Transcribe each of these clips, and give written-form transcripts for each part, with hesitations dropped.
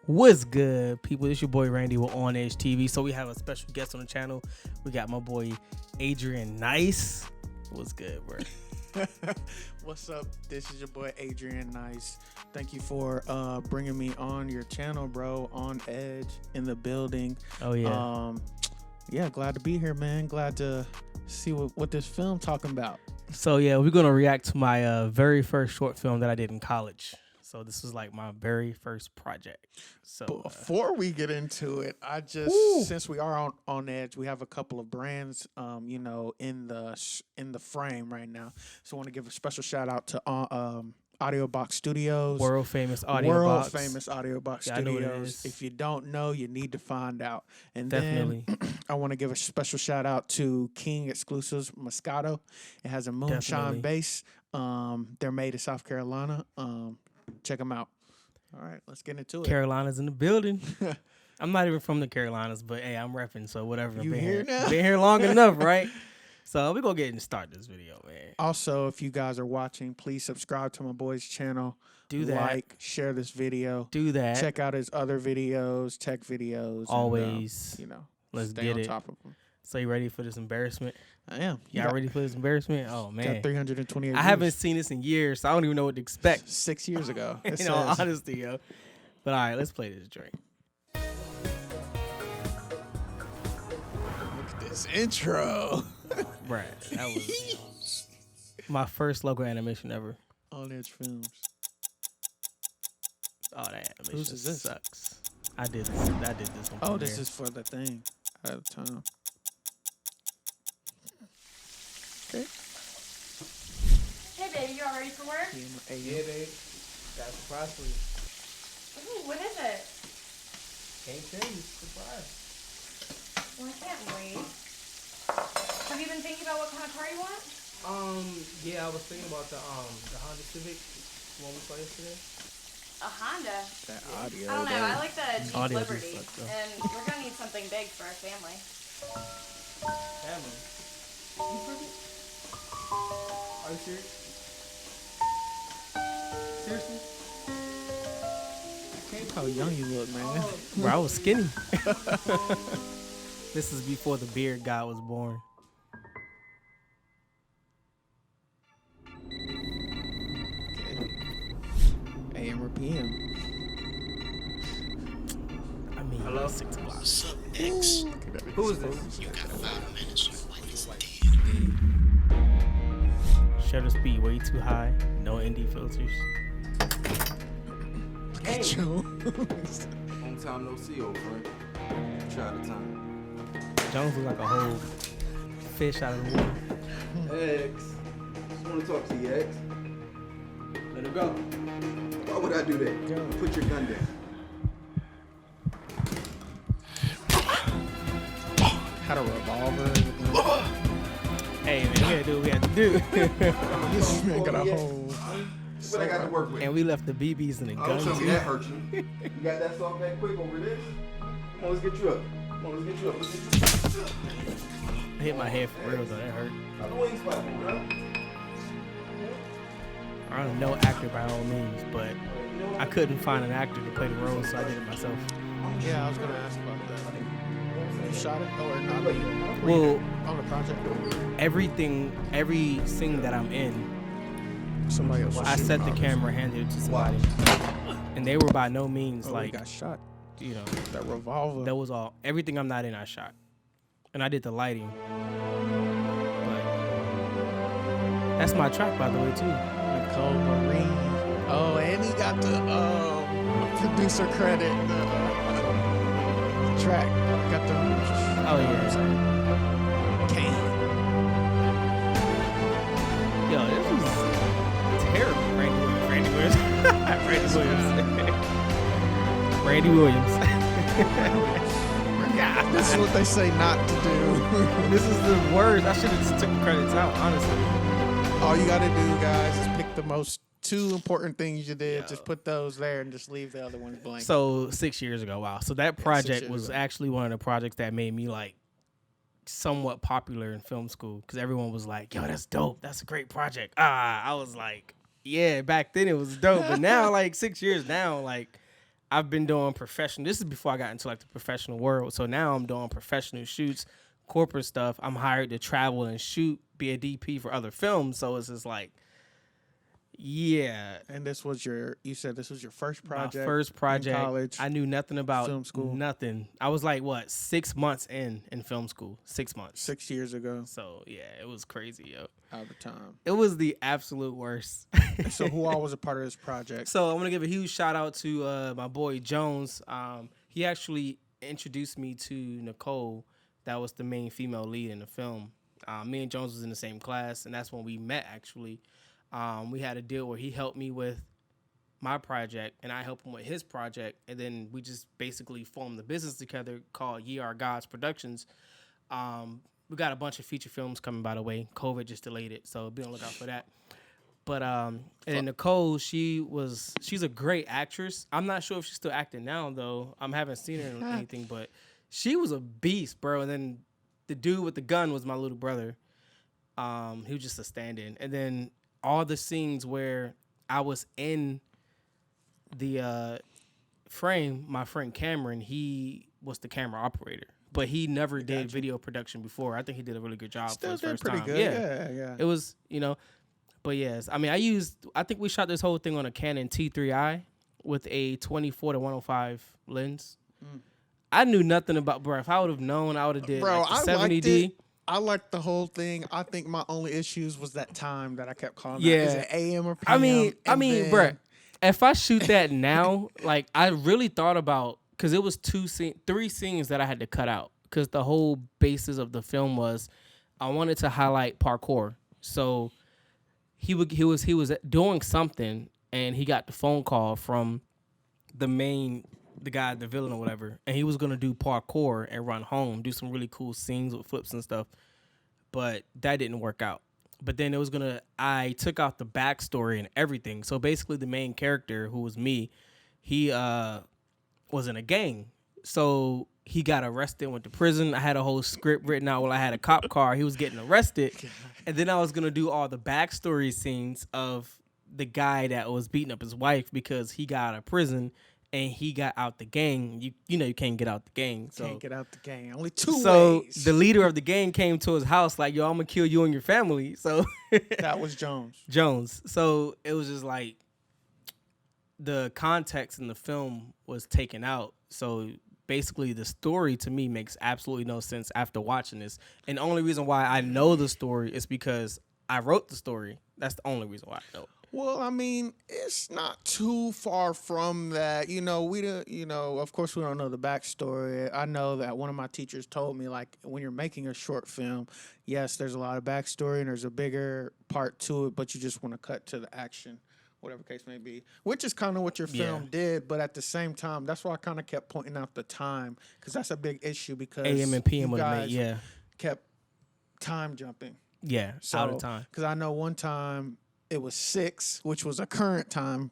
What's good, people? It's your boy Randy with On Edge TV. So we have a special guest on the channel. We got my boy Adrian Nyce. What's good, bro? What's up? This is your boy Adrian Nyce. Thank you for bringing me on your channel, bro. On Edge in the building. Oh yeah. Yeah, glad to be here, man. Glad to see what this film talking about. So yeah, we're gonna react to my very first short film that I did in college. So this was like my very first project. So before we get into it, since we are on Edge, we have a couple of brands, in the frame right now. So I want to give a special shout out to Audio Box Studios, world famous Audio Box Studios. If you don't know, you need to find out. And definitely, then I want to give a special shout out to King Exclusives Moscato. It has a moonshine base. They're made in South Carolina. Check them out. All right, let's get into it. Carolina's in the building. I'm not even from the Carolinas, but hey, I'm repping, so whatever. You here now? Been here long enough, right? So we're going to get and start this video, man. Also, if you guys are watching, please subscribe to my boy's channel. Do that. Like, share this video. Do that. Check out his other videos, tech videos. Always. And, let's stay get on it. Top of them. So you ready for this embarrassment? I am. Y'all ready for this embarrassment? Oh, man. Got 328 I haven't seen this in years, so I don't even know what to expect. 6 years ago. In all honesty, yo. But all right, let's play this drink. Look at this intro. Right. That was my first logo animation ever. On Edge Films. Oh, that animation Whose is this? sucks. I did this one. Oh, this is for the thing at the time. Okay. Hey, baby, you all ready for work? Yeah, babe. Got a surprise for you. Ooh, what is it? Can't tell you. Surprise. Well, I can't wait. Have you been thinking about what kind of car you want? Yeah, I was thinking about the Honda Civic one we saw yesterday. A Honda? That audio. I don't know. I like the Jeep Audio Liberty. just sucks, though. And we're going to need something big for our family. Family. You pregnant? Are you serious? Seriously? Look how young you look, man. Bro, I was skinny. This is before the beard god was born. Okay. AM or PM? I mean, hello? 6 o'clock. What's up, X? Who is this? You got 5 minutes. Your wife is dead. Shutter speed way too high. No ND filters. Hey. Long time no see, old friend. Try the time. Jones looks like a whole fish out of the water. X. Just want to talk to you, X. Let him go. Why would I do that? Go. Put your gun down. Had a revolver. Hey, man, we had to do what we had to do. This man got a whole. What I got to work with? And we left the BBs and the Don't guns. tell me that hurt you. You got that soft that quick over this? Come on, let's get you up. Come on, let's get you up. Let's get you up. I hit my head for real, though. That hurt. How the wings spot, bro? I'm no actor by all means, but I couldn't find an actor to play the role, so I did it myself. Yeah, I was gonna ask about that. You shot it or not? Well, On the project. every scene that I'm in, Somebody else. I set the camera, handed it to somebody, and they were by no means He got shot. you know, That revolver. that was all. Everything I'm not in, I shot, and I did the lighting. But that's my track, by the way, too. Nicole Marie. Oh, and he got the producer credit. The track. Got the. Oh yeah. Kane. Yo, this was terrible. Randy Williams. Randy Williams. Yeah, this is what they say not to do. This is the worst. I should have just took the credits out, honestly. All you gotta do, guys, is pick the most 2 important things you did. Yo. Just put those there and just leave the other ones blank. So 6 years ago, wow. So that project years was ago. actually one of the projects that made me like somewhat popular in film school because everyone was like, "Yo, that's dope. That's a great project." I was like, "Yeah." Back then it was dope, but now like 6 years now, like I've been doing professional. This is before I got into like the professional world. So now I'm doing professional shoots, corporate stuff. I'm hired to travel and shoot, be a DP for other films. So it's just like, yeah. And you said this was your first project? My first project. In college. I knew nothing about film school. Nothing. I was like, 6 months in film school. 6 months. 6 years ago. So yeah, it was crazy, yo. Out of time. It was the absolute worst. So who all was a part of this project? So I'm gonna give a huge shout out to my boy Jones. He actually introduced me to Nicole. That was the main female lead in the film. Me and Jones was in the same class, and that's when we met actually. We had a deal where he helped me with my project and I helped him with his project, and then we just basically formed the business together called Ye Are Gods Productions. We got a bunch of feature films coming, by the way. COVID just delayed it, so be on the lookout for that. But and Nicole, she's a great actress. I'm not sure if she's still acting now though. I haven't seen her in anything, but she was a beast, bro. And then the dude with the gun was my little brother. He was just a stand-in, and then all the scenes where I was in the frame, my friend Cameron, he was the camera operator, but he never did video production before. I think he did a really good job for his first time. Good. Yeah. It was, but yes, I mean, I think we shot this whole thing on a Canon T3i with a 24-105 lens. I knew nothing about, bro. If I would have known, I would have did like the 70D. I liked the whole thing. I think my only issues was that time that I kept calling. Yeah. Is it AM or PM? I mean, bro, if I shoot that now, like I really thought about, because it was 3 scenes that I had to cut out, because the whole basis of the film was I wanted to highlight parkour. So he was doing something, and he got the phone call from the guy, the villain or whatever, and he was gonna do parkour and run home, do some really cool scenes with flips and stuff, but that didn't work out. But then I took out the backstory and everything. So basically the main character, who was me, he was in a gang. So he got arrested, went to prison. I had a whole script written out while I had a cop car. He was getting arrested. And then I was gonna do all the backstory scenes of the guy that was beating up his wife because he got out of prison and he got out the gang. You can't get out the gang. So. Can't get out the gang. Only two ways. So the leader of the gang came to his house like, yo, I'm going to kill you and your family. So that was Jones. So it was just like the context in the film was taken out. So basically the story to me makes absolutely no sense after watching this. And the only reason why I know the story is because I wrote the story. That's the only reason why I know. Well, I mean, it's not too far from that. Of course, we don't know the backstory. I know that one of my teachers told me, like, when you're making a short film, yes, there's a lot of backstory and there's a bigger part to it, but you just want to cut to the action, whatever case may be, which is kind of what your film did. But at the same time, that's why I kind of kept pointing out the time, because that's a big issue, because AM and PM would have made, kept time jumping. Yeah, so, out of time. Because I know one time it was 6, which was a current time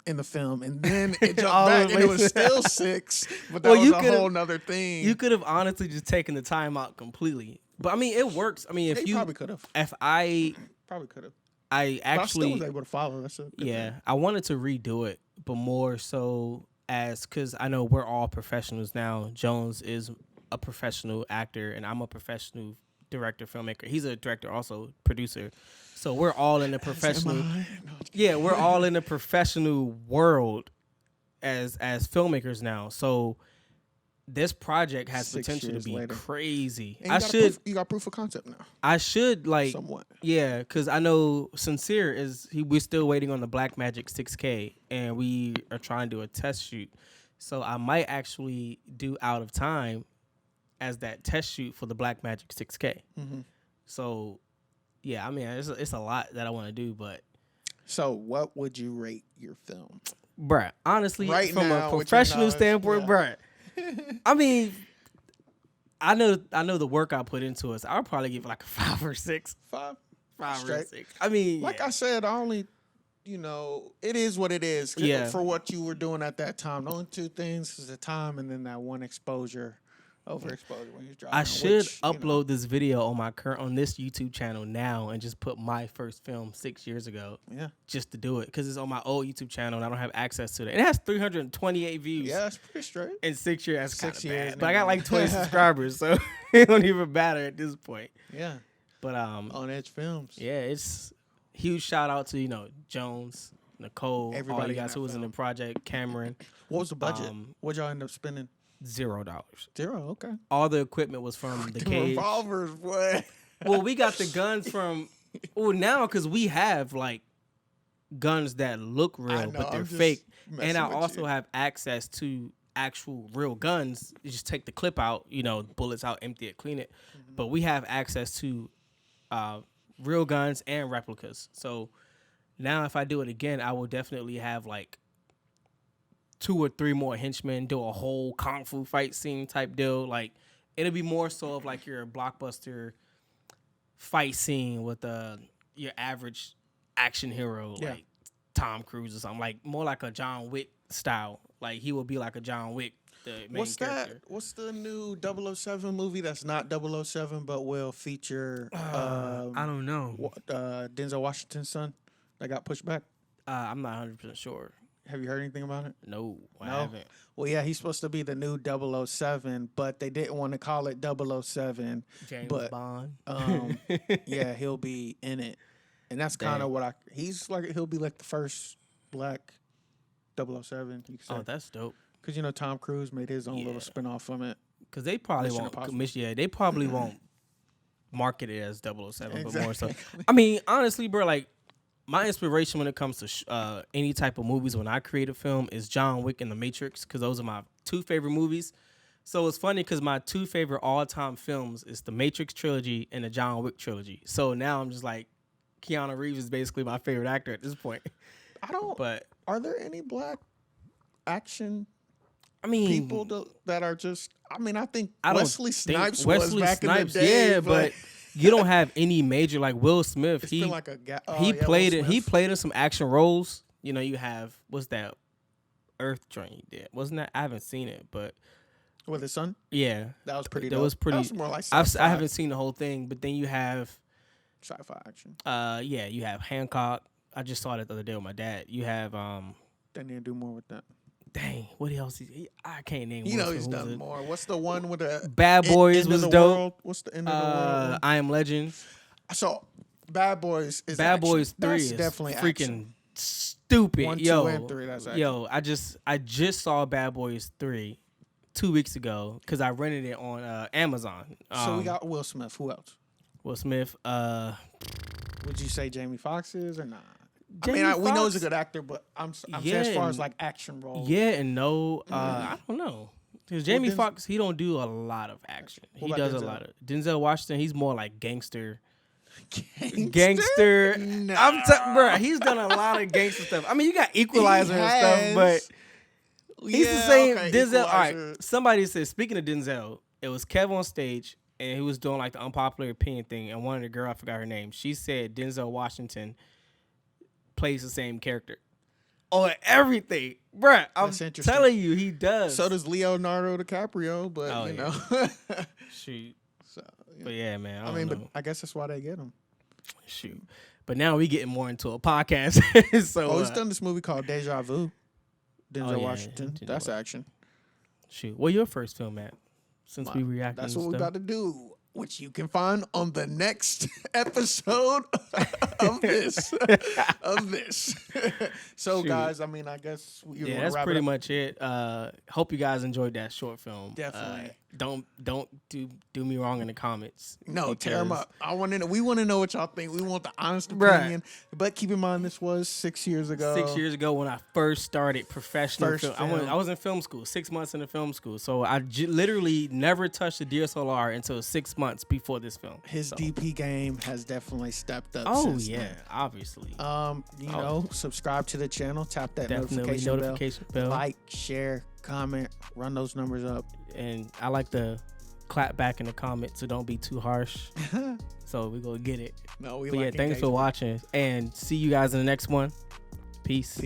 in the film, and then it jumped back and it was still 6, but that was a whole nother thing. You could have honestly just taken the time out completely. But I mean, it works. I mean, if you probably could have. If I probably could have. I actually but I still was able to follow. That's a good thing. I wanted to redo it, but more so because I know we're all professionals now. Jones is a professional actor, and I'm a professional director, filmmaker. He's a director, also producer. So we're all in the professional. We're all in the professional world as filmmakers now. So this project has potential to be crazy. And you got proof of concept now. I should somewhat. Yeah, because I know Sincere we're still waiting on the Blackmagic 6K, and we are trying to do a test shoot. So I might actually do Out of Time as that test shoot for the Blackmagic 6K. Mm-hmm. So. Yeah, I mean, it's a lot that I want to do, but... So, what would you rate your film? Bruh, honestly, from a professional standpoint, bruh, I mean, I know the work I put into it, so I'll probably give it like a 5 or 6. 5 or 6. I mean, I said, it is what it is. For what you were doing at that time. The only 2 things is the time and then that one exposure Overexposure when you're driving. I should upload this video on this YouTube channel now and just put my first film 6 years ago. Yeah. Just to do it because it's on my old YouTube channel and I don't have access to it. It has 328 views. Yeah, that's pretty straight. In 6 years, that's kind of 6 years, bad. But I got like 20 subscribers, so it don't even matter at this point. Yeah. But On Edge Films. yeah, it's huge shout out to Jones, Nicole, Everybody all you in guys that who was in the project, Cameron. What was the budget? What'd y'all end up spending? $0. $0. Okay. All the equipment was from the cage. Revolvers, boy. Well, we got the guns from. Well, now because we have like guns that look real, but they're fake, and I also have access to actual real guns. You just take the clip out, bullets out, empty it, clean it. Mm-hmm. But we have access to real guns and replicas. So now, if I do it again, I will definitely have like 2 or 3 more henchmen, do a whole kung fu fight scene type deal. Like it'll be more so of like your blockbuster fight scene with your average action hero, like Tom Cruise or something. Like more like a John Wick style. Like he will be like a John Wick, the main character. What's the new 007 movie that's not 007 but will feature I don't know. Denzel Washington's son that got pushed back? I'm not 100% sure. Have you heard anything about it? No, I haven't. Well, yeah, he's supposed to be the new 007, but they didn't want to call it 007. James Bond. Yeah, he'll be in it. And that's kind of what he'll be like the first black 007. You could say. Oh, that's dope. Because, Tom Cruise made his own little spinoff from it. Because they probably they probably won't market it as 007, exactly. But more so. I mean, honestly, bro, like, my inspiration when it comes to any type of movies when I create a film is John Wick and The Matrix because those are my 2 favorite movies. So it's funny because my 2 favorite all-time films is The Matrix trilogy and the John Wick trilogy. So now I'm just like, Keanu Reeves is basically my favorite actor at this point. Are there any black action people that are just... I mean, I think Wesley Snipes was back in the day. Yeah, but you don't have any major like Will Smith. It's been like he played it. He played in some action roles. You have what's that Earth joint he did? Wasn't that? I haven't seen it, but with his son. Yeah, that was pretty. That was pretty. That was more like sci-fi. I haven't seen the whole thing, but then you have sci-fi action. Yeah, you have Hancock. I just saw that the other day with my dad. You have They need to do more with that. Dang, what else? I can't name. He's done more. What's the one with the Bad Boys was dope. World? What's the end of the world? I Am Legend. So Bad Boys is Bad action. Boys 3 that's is definitely freaking action. Stupid. 1, 2, and 3. That's action. I just saw Bad Boys 3 2 weeks ago because I rented it on Amazon. So we got Will Smith. Who else? Will Smith. Would you say Jamie Foxx is or not? We know he's a good actor, but I'm saying as far as like action roles. Yeah and no. I don't know. Because Jamie Foxx, he don't do a lot of action. He does a lot of Denzel Washington. He's more like gangster. Gangster. No. Bro, he's done a lot of gangster stuff. I mean, you got Equalizer and stuff, but he's the same. Denzel. Equalizer. All right. Somebody said, speaking of Denzel, it was Kev on stage and he was doing like the unpopular opinion thing, and one of the girl, I forgot her name. She said Denzel Washington plays the same character on everything, bruh. I'm telling you, he does. So does Leonardo DiCaprio, but shoot. So, but yeah, man. But I guess that's why they get him. Shoot. But now we getting more into a podcast. So he's done this movie called Deja Vu. Denzel Washington. That's action. Shoot. Well, your first film, Matt. Since we reacted. That's what we got to do. Which you can find on the next episode of this. So, guys, I mean, I guess that's pretty much it. Hope you guys enjoyed that short film. Definitely. Don't do me wrong in the comments. No, tear them up. We want to know what y'all think. We want the honest opinion. But keep in mind, this was 6 years ago. 6 years ago when I first started professional film. I was in film school, 6 months in the film school. So I literally never touched a DSLR until 6 months before this film. His DP game has definitely stepped up. Oh since yeah, then. Obviously. Subscribe to the channel. Tap that notification bell. Like, share, comment, run those numbers up. And I like to clap back in the comments, so don't be too harsh. So we're gonna get it. No, thanks for watching, and see you guys in the next one. Peace.